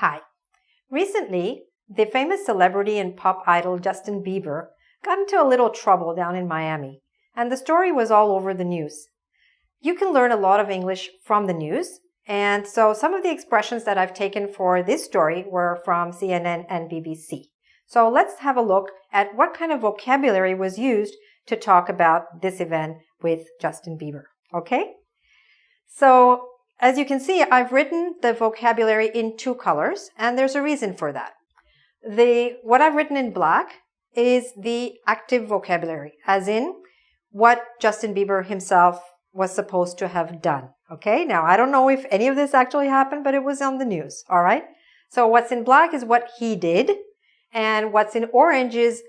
Hi. Recently, the famous celebrity and pop idol Justin Bieber got into a little trouble down in Miami, and the story was all over the news. You can learn a lot of English from the news, and so some of the expressions that I've taken for this story were from CNN and BBC. So let's have a look at what kind of vocabulary was used to talk about this event with Justin Bieber, okay? So as you can see, I've written the vocabulary in two colors, and there's a reason for that. What I've written in black is the active vocabulary, as in what Justin Bieber himself was supposed to have done. Okay, now I don't know if any of this actually happened, but it was on the news, all right? So what's in black is what he did, and what's in orange is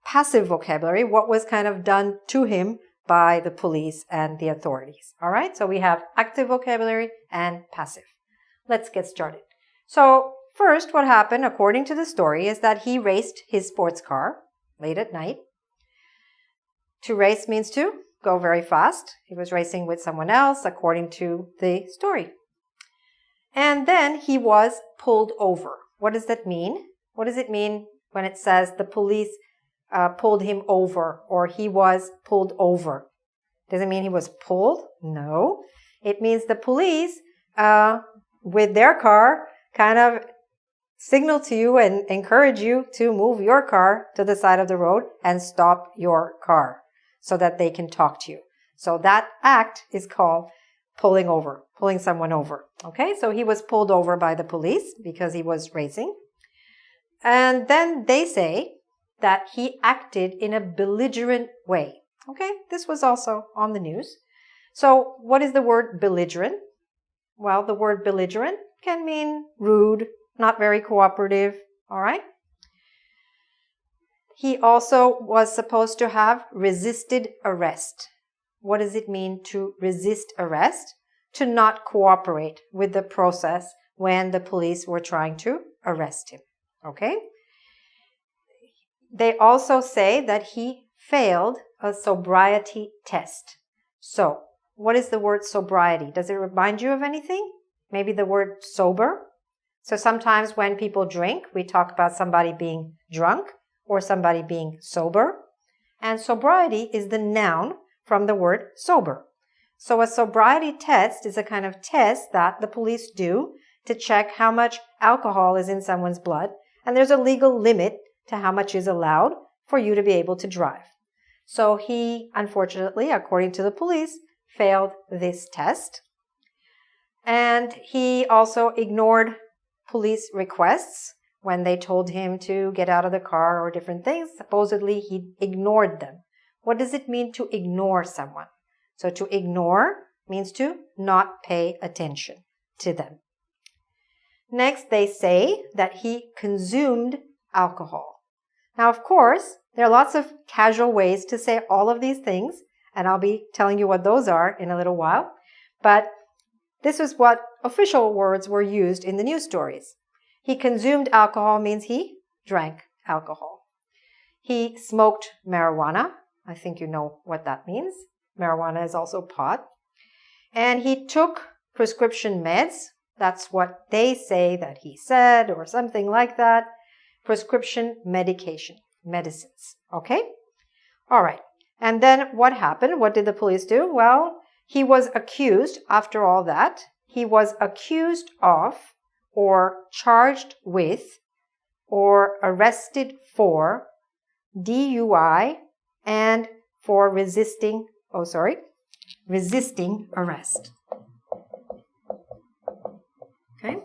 passive vocabulary, what was kind of done to him by the police and the authorities. All right, so we have active vocabulary and passive. Let's get started. So first, what happened, according to the story, is that he raced his sports car late at night. To race means to go very fast. He was racing with someone else, according to the story. And then he was pulled over. What does that mean? What does it mean when it says the police pulled him over, or he was pulled over? Does it mean he was pulled? No. It means the police, with their car, kind of signal to you and encourage you to move your car to the side of the road and stop your car so that they can talk to you. So that act is called pulling over, pulling someone over. Okay, so he was pulled over by the police because he was racing. And then they say that he acted in a belligerent way. Okay, this was also on the news. So what is the word belligerent? Well, the word belligerent can mean rude, not very cooperative, all right? He also was supposed to have resisted arrest. What does it mean to resist arrest? To not cooperate with the process when the police were trying to arrest him, okay? They also say that he failed a sobriety test. So, what is the word sobriety? Does it remind you of anything? Maybe the word sober? So sometimes when people drink, we talk about somebody being drunk or somebody being sober. And sobriety is the noun from the word sober. So a sobriety test is a kind of test that the police do to check how much alcohol is in someone's blood. And there's a legal limit to how much is allowed for you to be able to drive. So he, unfortunately, according to the police, failed this test. And he also ignored police requests when they told him to get out of the car or different things. Supposedly, he ignored them. What does it mean to ignore someone? So to ignore means to not pay attention to them. Next, they say that he consumed alcohol. Now, of course, there are lots of casual ways to say all of these things, and I'll be telling you what those are in a little while. But this is what official words were used in the news stories. He consumed alcohol means he drank alcohol. He smoked marijuana. I think you know what that means. Marijuana is also pot. And he took prescription meds. That's what they say that he said, or something like that. Prescription medicines. Okay? All right. And then what happened? What did the police do? Well, he was accused, after all that, he was accused of, or charged with, or arrested for DUI and for resisting arrest. Okay?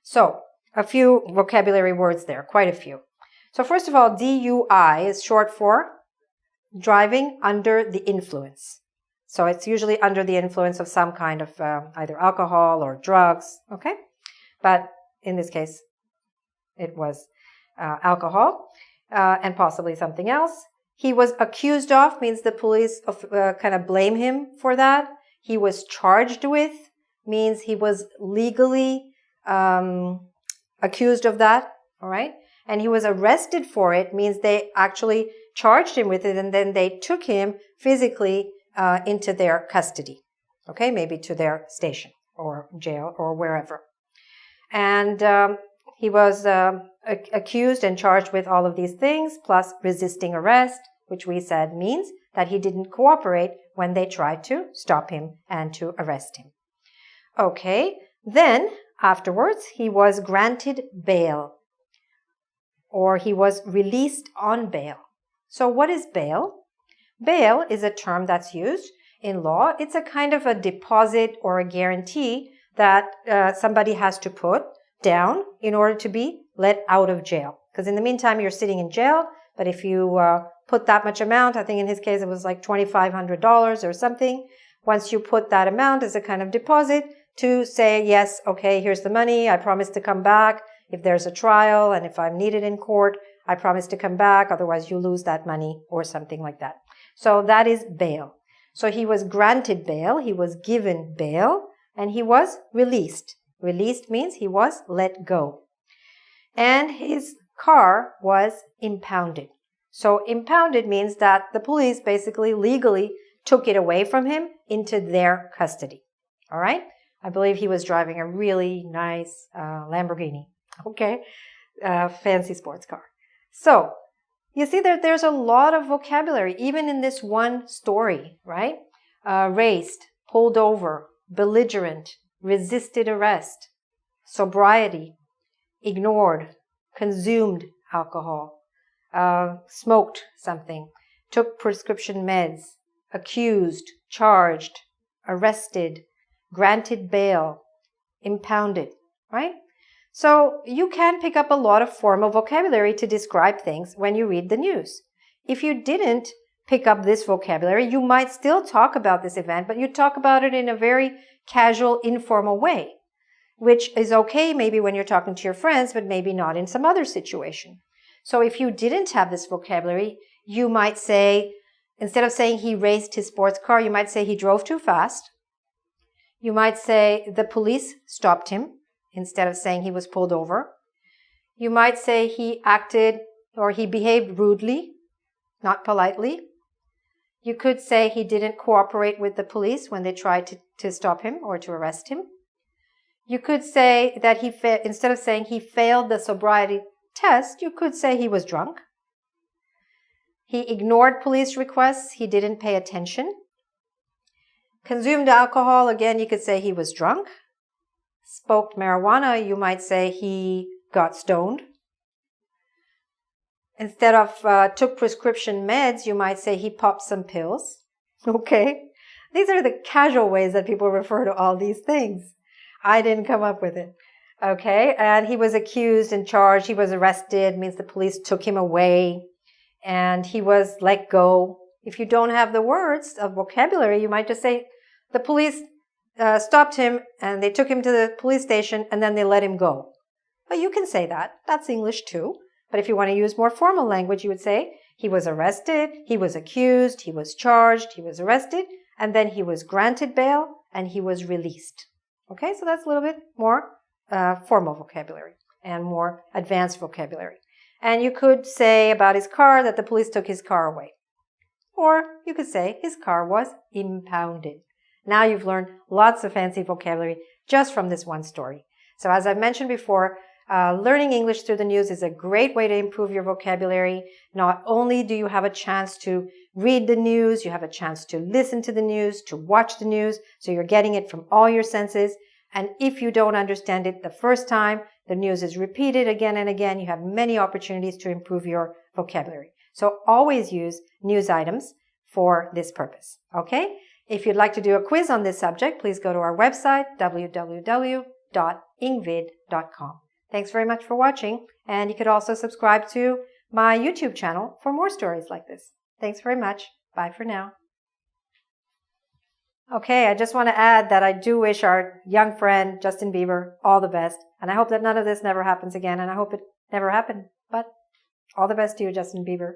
So, a few vocabulary words there, quite a few. So first of all, DUI is short for driving under the influence. So it's usually under the influence of some kind of either alcohol or drugs, okay? But in this case, it was alcohol and possibly something else. He was accused of means the police kind of blame him for that. He was charged with means he was legally accused of that, all right? And he was arrested for it means they actually charged him with it and then they took him physically into their custody, okay? Maybe to their station or jail or wherever. And he was accused and charged with all of these things, plus resisting arrest, which we said means that he didn't cooperate when they tried to stop him and to arrest him. Okay, then afterwards he was granted bail, or he was released on bail. So what is bail? Bail is a term that's used in law. It's a kind of a deposit or a guarantee that somebody has to put down in order to be let out of jail. Because in the meantime, you're sitting in jail, but if you put that much amount, I think in his case it was like $2,500 or something, once you put that amount as a kind of deposit to say, yes, okay, here's the money, I promise to come back if there's a trial, and if I'm needed in court, I promise to come back, otherwise you lose that money or something like that. So that is bail. So he was granted bail, he was given bail, and he was released. Released means he was let go. And his car was impounded. So impounded means that the police basically legally took it away from him into their custody. All right? I believe he was driving a really nice Lamborghini. Okay? Fancy sports car. So, you see that there's a lot of vocabulary, even in this one story, right? Raced, pulled over, belligerent, resisted arrest, sobriety, ignored, consumed alcohol, smoked something, took prescription meds, accused, charged, arrested, granted bail, impounded, right? So you can pick up a lot of formal vocabulary to describe things when you read the news. If you didn't pick up this vocabulary, you might still talk about this event, but you talk about it in a very casual, informal way, which is okay maybe when you're talking to your friends, but maybe not in some other situation. So if you didn't have this vocabulary, you might say, instead of saying he raced his sports car, you might say he drove too fast. You might say the police stopped him, instead of saying he was pulled over. You might say he acted or he behaved rudely, not politely. You could say he didn't cooperate with the police when they tried to stop him or to arrest him. You could say that instead of saying he failed the sobriety test, you could say he was drunk. He ignored police requests. He didn't pay attention. Consumed alcohol, again, you could say he was drunk. Smoked marijuana, you might say he got stoned. Instead of took prescription meds, you might say he popped some pills. Okay? These are the casual ways that people refer to all these things. I didn't come up with it. Okay? And he was accused and charged. He was arrested, means the police took him away. And he was let go. If you don't have the words of vocabulary, you might just say the police stopped him and they took him to the police station and then they let him go. But you can say that. That's English too. But if you want to use more formal language, you would say he was arrested, he was accused, he was charged, he was arrested, and then he was granted bail and he was released. Okay, so that's a little bit more formal vocabulary and more advanced vocabulary. And you could say about his car that the police took his car away. Or you could say his car was impounded. Now you've learned lots of fancy vocabulary just from this one story. So as I mentioned before, learning English through the news is a great way to improve your vocabulary. Not only do you have a chance to read the news, you have a chance to listen to the news, to watch the news, so you're getting it from all your senses. And if you don't understand it the first time, the news is repeated again and again. You have many opportunities to improve your vocabulary. So always use news items for this purpose. Okay? If you'd like to do a quiz on this subject, please go to our website, www.ingvid.com. Thanks very much for watching, and you could also subscribe to my YouTube channel for more stories like this. Thanks very much. Bye for now. Okay, I just want to add that I do wish our young friend, Justin Bieber, all the best, and I hope that none of this never happens again, and I hope it never happened, but all the best to you, Justin Bieber.